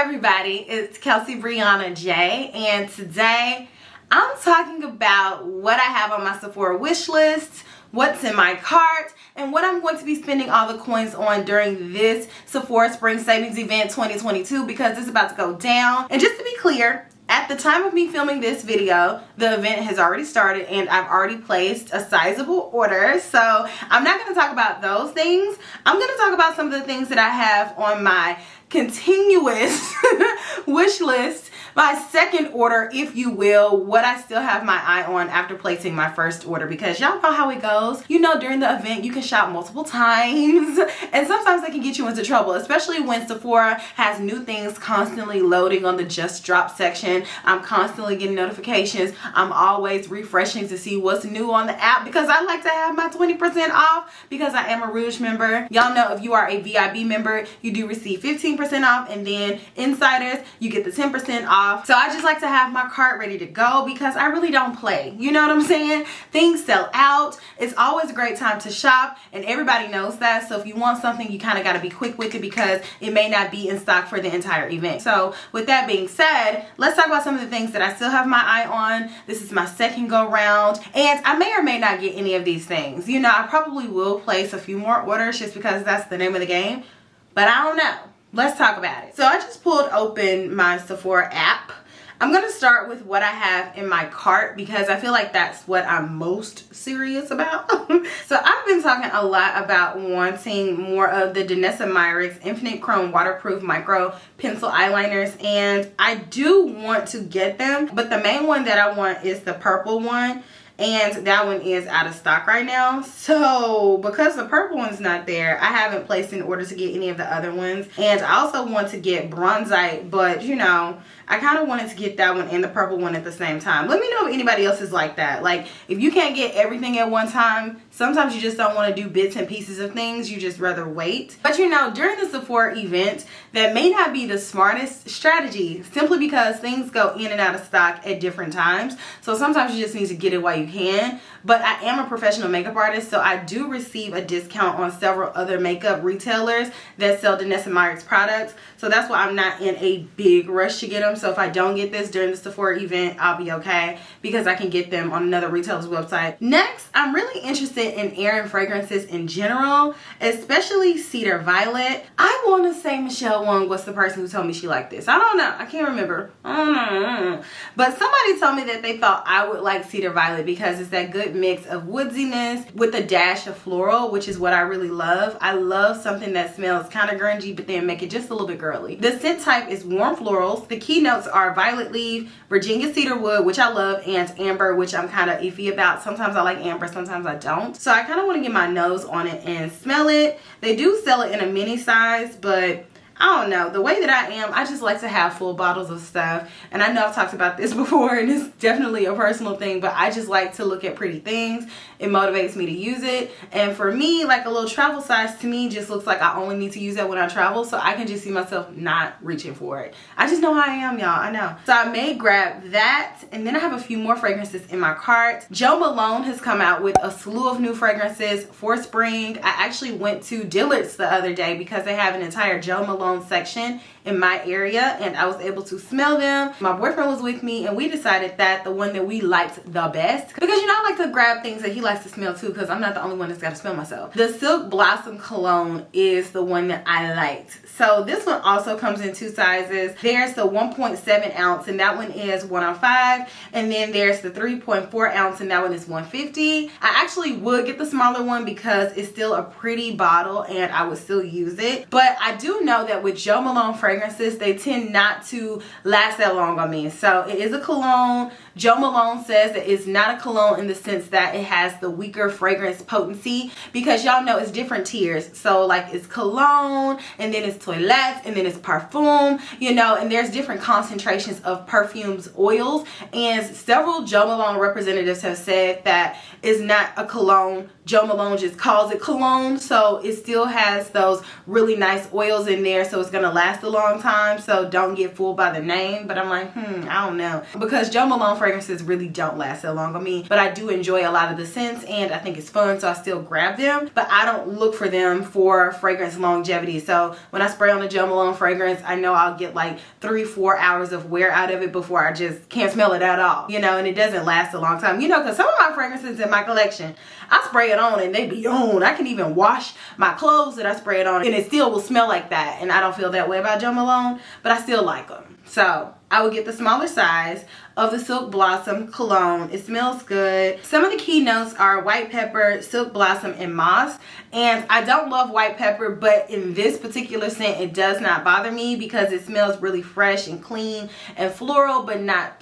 everybody, it's Kelsee Briana J, and today I'm talking about what I have on my Sephora wish list, what's in my cart, and what I'm going to be spending all the coins on during this Sephora Spring Savings Event 2022 because it's about to go down. And just to be clear, at the time of me filming this video, the event has already started and I've already placed a sizable order. So I'm not going to talk about those things. I'm going to talk about some of the things that I have on my continuous wish list, my second order, if you will, what I still have my eye on after placing my first order, because y'all know how it goes. You know, during the event you can shop multiple times and sometimes that can get you into trouble, especially when Sephora has new things constantly loading on the just drop section. I'm constantly getting notifications. I'm always refreshing to see what's new on the app because I like to have my 20% off because I am a Rouge member. Y'all know if you are a VIB member, you do receive 15% off, and then insiders, you get the 10% off. So I just like to have my cart ready to go because I really don't play. You know what I'm saying? Things sell out. It's always a great time to shop and everybody knows that. So if you want something, you kind of got to be quick with it because it may not be in stock for the entire event. So with that being said, let's talk about some of the things that I still have my eye on. This is my second go round and I may or may not get any of these things. You know, I probably will place a few more orders just because that's the name of the game, but I don't know. Let's talk about it. So I just pulled open my Sephora app. I'm going to start with what I have in my cart because I feel like that's what I'm most serious about. So I've been talking a lot about wanting more of the Danessa Myricks Infinite Chrome Waterproof Micro Pencil Eyeliners, and I do want to get them, but the main one that I want is the purple one. And that one is out of stock right now. So because the purple one's not there, I haven't placed an order to get any of the other ones. And I also want to get Bronzite, but you know, I kind of wanted to get that one and the purple one at the same time. Let me know if anybody else is like that. Like if you can't get everything at one time, sometimes you just don't want to do bits and pieces of things. You just rather wait. But you know, during the Sephora event, that may not be the smartest strategy simply because things go in and out of stock at different times. So sometimes you just need to get it while you can. But I am a professional makeup artist, so I do receive a discount on several other makeup retailers that sell Danessa Myricks products. So that's why I'm not in a big rush to get them. So if I don't get this during the Sephora event, I'll be okay because I can get them on another retailer's website. Next, I'm really interested in air and fragrances in general, especially Cedar Violet. I want to say Michelle Wong was the person who told me she liked this. I don't know. I can't remember. I don't know. But somebody told me that they thought I would like Cedar Violet because it's that good mix of woodsiness with a dash of floral, which is what I really love. I love something that smells kind of grungy but then make it just a little bit girly. The scent type is warm florals. The key notes are violet leaf, Virginia cedar wood, which I love, and amber, which I'm kind of iffy about. Sometimes I like amber, sometimes I don't. So I kind of want to get my nose on it and smell it. They do sell it in a mini size, but I don't know, the way that I am, I just like to have full bottles of stuff. And I know I've talked about this before and it's definitely a personal thing, but I just like to look at pretty things. It motivates me to use it. And for me, like a little travel size to me just looks like I only need to use that when I travel, so I can just see myself not reaching for it. I just know how I am, y'all, I know. So I may grab that, and then I have a few more fragrances in my cart. Jo Malone has come out with a slew of new fragrances for spring. I actually went to Dillard's the other day because they have an entire Jo Malone section in my area and I was able to smell them. My boyfriend was with me and we decided that the one that we liked the best, because you know I like to grab things that he likes to smell too because I'm not the only one that's got to smell myself. The Silk Blossom Cologne is the one that I liked. So this one also comes in two sizes. There's the 1.7 ounce and that one is $105, and then there's the 3.4 ounce and that one is $150. I actually would get the smaller one because it's still a pretty bottle and I would still use it, but I do know that with Jo Malone fragrances, they tend not to last that long on me. So it is a cologne. Jo Malone says that it's not a cologne in the sense that it has the weaker fragrance potency, because y'all know it's different tiers. So like it's cologne, and then it's toilette, and then it's parfum, you know, and there's different concentrations of perfumes, oils, and several Jo Malone representatives have said that it's not a cologne Jo Malone just calls it cologne, so it still has those really nice oils in there, so it's gonna last a long time. So don't get fooled by the name. But I'm like, I don't know, because Jo Malone fragrances really don't last that long on me, but I do enjoy a lot of the scents and I think it's fun, so I still grab them. But I don't look for them for fragrance longevity. So when I spray on a Jo Malone fragrance, I know I'll get like 3-4 hours of wear out of it before I just can't smell it at all, you know, and it doesn't last a long time, you know, because some of my fragrances in my collection, I spray it on and they be on. I can even wash my clothes that I spray it on and it still will smell like that, and I don't feel that way about Jo Malone, but I still like them. So I would get the smaller size of the Silk Blossom cologne. It smells good. Some of the key notes are white pepper, silk blossom, and moss. And I don't love white pepper, but in this particular scent, it does not bother me because it smells really fresh and clean and floral, but not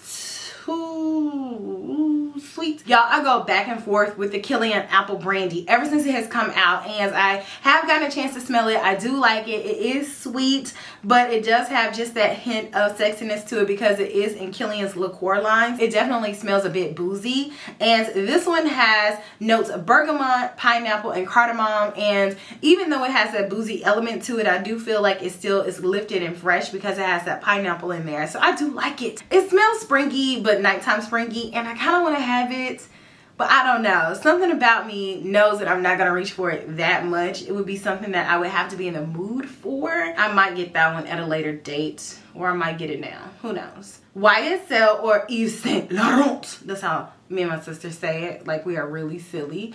too sweet. Y'all, I go back and forth with the Kilian Apple Brandy ever since it has come out, and I have gotten a chance to smell it. I do like it. It is sweet, but it does have just that hint of sexiness to it because it is in Kilian's liqueur lines. It definitely smells a bit boozy, and this one has notes of bergamot, pineapple, and cardamom. And even though it has that boozy element to it, I do feel like it still is lifted and fresh because it has that pineapple in there. So I do like it. It smells springy, but nighttime springy, and I kind of want to have it, but I don't know. Something about me knows that I'm not gonna reach for it that much. It would be something that I would have to be in the mood for. I might get that one at a later date, or I might get it now. Who knows? YSL or Yves Saint Laurent. That's how me and my sister say it. Like we are really silly.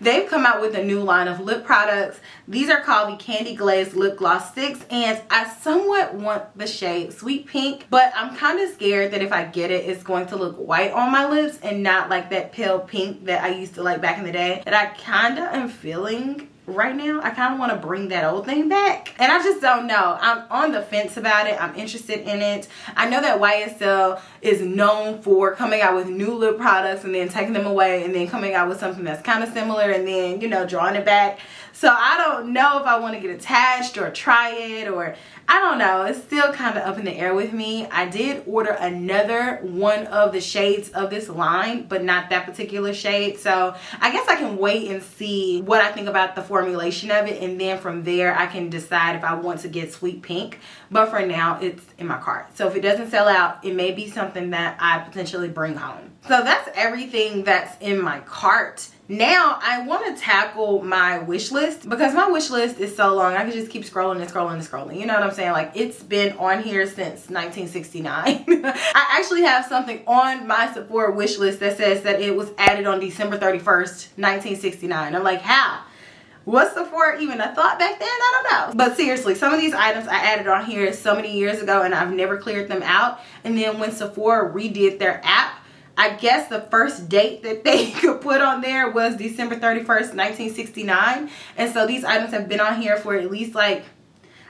They've come out with a new line of lip products. These are called the Candy Glazed Lip Gloss Sticks, and I somewhat want the shade Sweet Pink, but I'm kind of scared that if I get it, it's going to look white on my lips and not like that pale pink that I used to like back in the day that I kind of am feeling right now. I kind of want to bring that old thing back, and I just don't know. I'm on the fence about it. I'm interested in it. I know that YSL is known for coming out with new lip products and then taking them away and then coming out with something that's kind of similar and then, you know, drawing it back. So I don't know if I want to get attached or try it, or I don't know. It's still kind of up in the air with me. I did order another one of the shades of this line, but not that particular shade. So I guess I can wait and see what I think about the formulation of it, and then from there I can decide if I want to get Sweet Pink. But for now, it's in my cart. So if it doesn't sell out, it may be something that I potentially bring home. So that's everything that's in my cart. Now I want to tackle my wish list because my wish list is so long. I can just keep scrolling and scrolling and scrolling. You know what I'm saying? Like, it's been on here since 1969. I actually have something on my Sephora wish list that says that it was added on December 31st, 1969. I'm like, how? Was Sephora even a thought back then? I don't know. But seriously, some of these items I added on here so many years ago and I've never cleared them out. And then when Sephora redid their app, I guess the first date that they could put on there was December 31st, 1969. And so these items have been on here for at least like,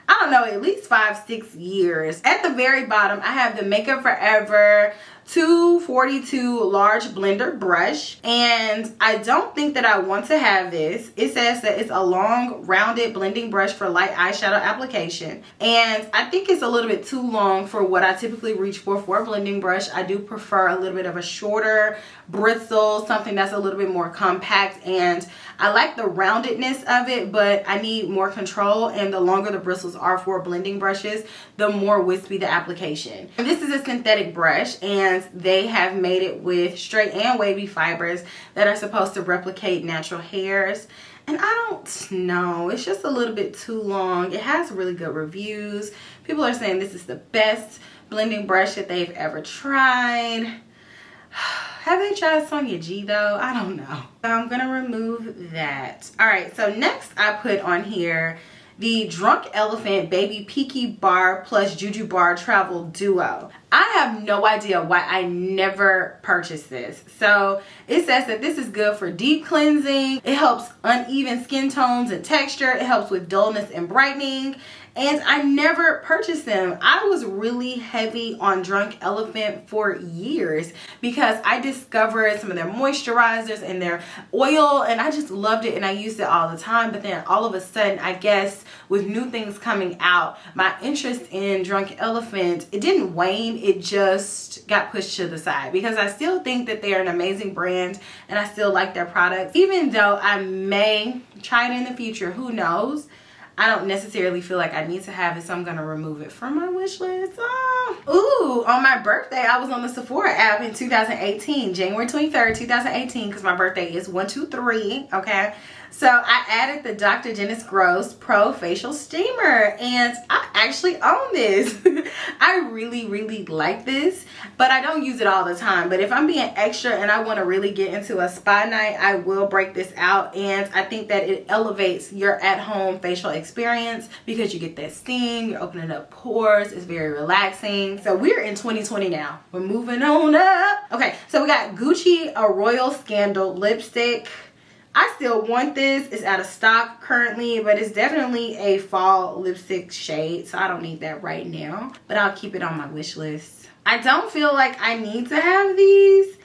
I don't know, at least 5-6 years. At the very bottom, I have the Makeup Forever 242 large blender brush, and I don't think that I want to have this. It says that it's a long rounded blending brush for light eyeshadow application, and I think it's a little bit too long for what I typically reach for a blending brush. I do prefer a little bit of a shorter bristle, something that's a little bit more compact, and I like the roundedness of it, but I need more control, and the longer the bristles are for blending brushes, the more wispy the application. And this is a synthetic brush, and they have made it with straight and wavy fibers that are supposed to replicate natural hairs. And I don't know, it's just a little bit too long. It has really good reviews. People are saying this is the best blending brush that they've ever tried. Have they tried Sonia G though? I don't know. I'm gonna remove that. All right, so next I put on here the Drunk Elephant Baby Peaky Bar plus Juju Bar Travel Duo. I have no idea why I never purchased this. So it says that this is good for deep cleansing. It helps uneven skin tones and texture. It helps with dullness and brightening. and I never purchased them. I was really heavy on Drunk Elephant for years because I discovered some of their moisturizers and their oil, and I just loved it and I used it all the time. But then all of a sudden, I guess with new things coming out, my interest in Drunk Elephant, it didn't wane, it just got pushed to the side because I still think that they're an amazing brand and I still like their products. Even though I may try it in the future, who knows? I don't necessarily feel like I need to have it, so I'm gonna remove it from my wish list. Ooh, on my birthday, I was on the Sephora app in 2018, January 23rd, 2018, because my birthday is 123, okay? So I added the Dr. Dennis Gross Pro Facial Steamer, and I actually own this. I really, really like this, but I don't use it all the time. But if I'm being extra and I want to really get into a spa night, I will break this out, and I think that it elevates your at-home facial experience because you get that steam, you're opening up pores, it's very relaxing. So we're in 2020 now. We're moving on up. Okay, so we got Gucci A Royal Scandal lipstick. I still want this. It's out of stock currently, but it's definitely a fall lipstick shade, so I don't need that right now, but I'll keep it on my wish list. I don't feel like I need to have these,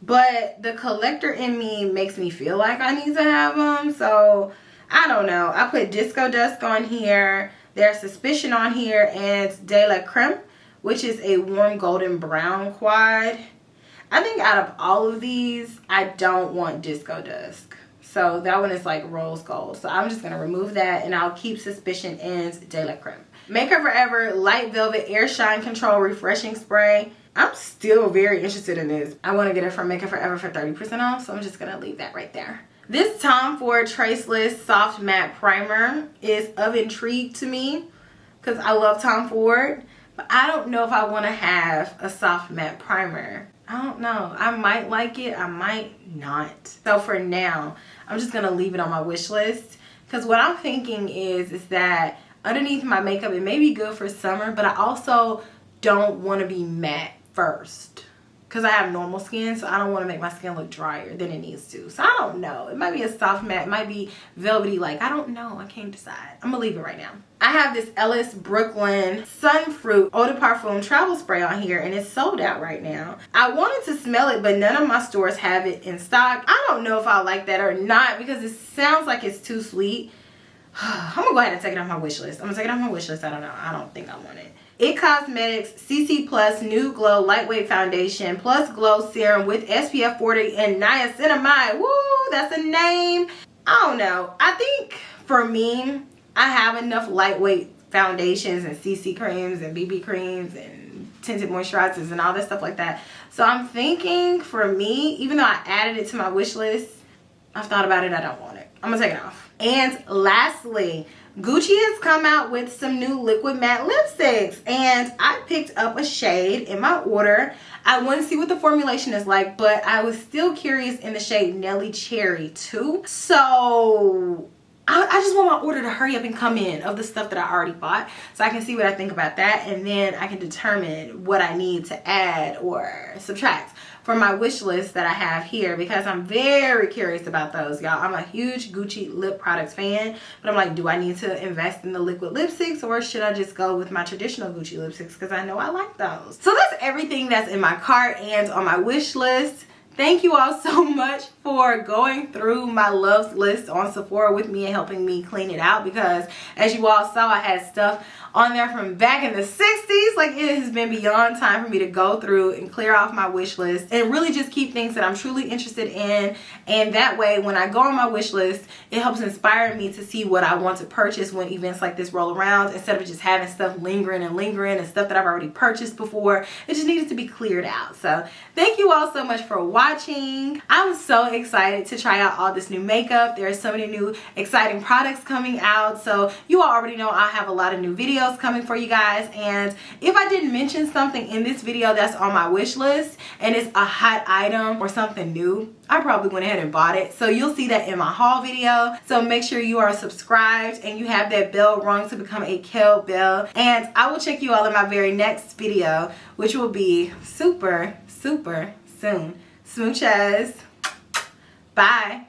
but the collector in me makes me feel like I need to have them, so I don't know. I put Disco Dusk on here, there's Suspicion on here, and De La Creme, which is a warm golden brown quad. I think out of all of these, I don't want Disco Dusk. So that one is like rose gold. So I'm just going to remove that, and I'll keep Suspicion and De La Creme. Makeup Forever Light Velvet Air Shine Control Refreshing Spray. I'm still very interested in this. I want to get it from Makeup Forever for 30% off, so I'm just going to leave that right there. This Tom Ford Traceless Soft Matte Primer is of intrigue to me because I love Tom Ford, but I don't know if I want to have a soft matte primer. I don't know. I might like it. I might not. So for now, I'm just going to leave it on my wish list because what I'm thinking is that underneath my makeup, it may be good for summer, but I also don't want to be matte first because I have normal skin, so I don't want to make my skin look drier than it needs to. So I don't know. It might be a soft matte. It might be velvety like. I don't know. I can't decide. I'm going to leave it right now. I have this Ellis Brooklyn Sunfruit Eau de Parfum Travel Spray on here, and it's sold out right now. I wanted to smell it, but none of my stores have it in stock. I don't know if I like that or not because it sounds like it's too sweet. I'm going to go ahead and take it off my wish list. I'm going to take it off my wish list. I don't know. I don't think I want it. It Cosmetics CC Plus Nude Glow Lightweight Foundation Plus Glow Serum with SPF 40 and niacinamide. Woo, that's a name. I don't know. I think for me, I have enough lightweight foundations and CC creams and BB creams and tinted moisturizers and all that stuff like that. So I'm thinking for me, even though I added it to my wish list, I've thought about it. I don't want it. I'm going to take it off. And lastly, Gucci has come out with some new liquid matte lipsticks, and I picked up a shade in my order. I want to see what the formulation is like, but I was still curious in the shade Nelly Cherry too. So I just want my order to hurry up and come in of the stuff that I already bought so I can see what I think about that, and then I can determine what I need to add or subtract for my wish list that I have here because I'm very curious about those, y'all. I'm a huge Gucci lip products fan, but I'm like, do I need to invest in the liquid lipsticks or should I just go with my traditional Gucci lipsticks because I know I like those? So that's everything that's in my cart and on my wish list. Thank you all so much for going through my loves list on Sephora with me and helping me clean it out because as you all saw, I had stuff on there from back in the 60s. Like, it has been beyond time for me to go through and clear off my wish list and really just keep things that I'm truly interested in, and that way when I go on my wish list, it helps inspire me to see what I want to purchase when events like this roll around instead of just having stuff lingering and stuff that I've already purchased before. It just needed to be cleared out. So thank you all so much for watching. I'm so excited to try out all this new makeup. There are so many new exciting products coming out, so you all already know I have a lot of new videos coming for you guys, and if I didn't mention something in this video that's on my wish list and it's a hot item or something new, I probably went ahead and bought it. So you'll see that in my haul video. So make sure you are subscribed and you have that bell rung to become a Kel Belle, and I will check you all in my very next video, which will be super soon. Smooches. Bye.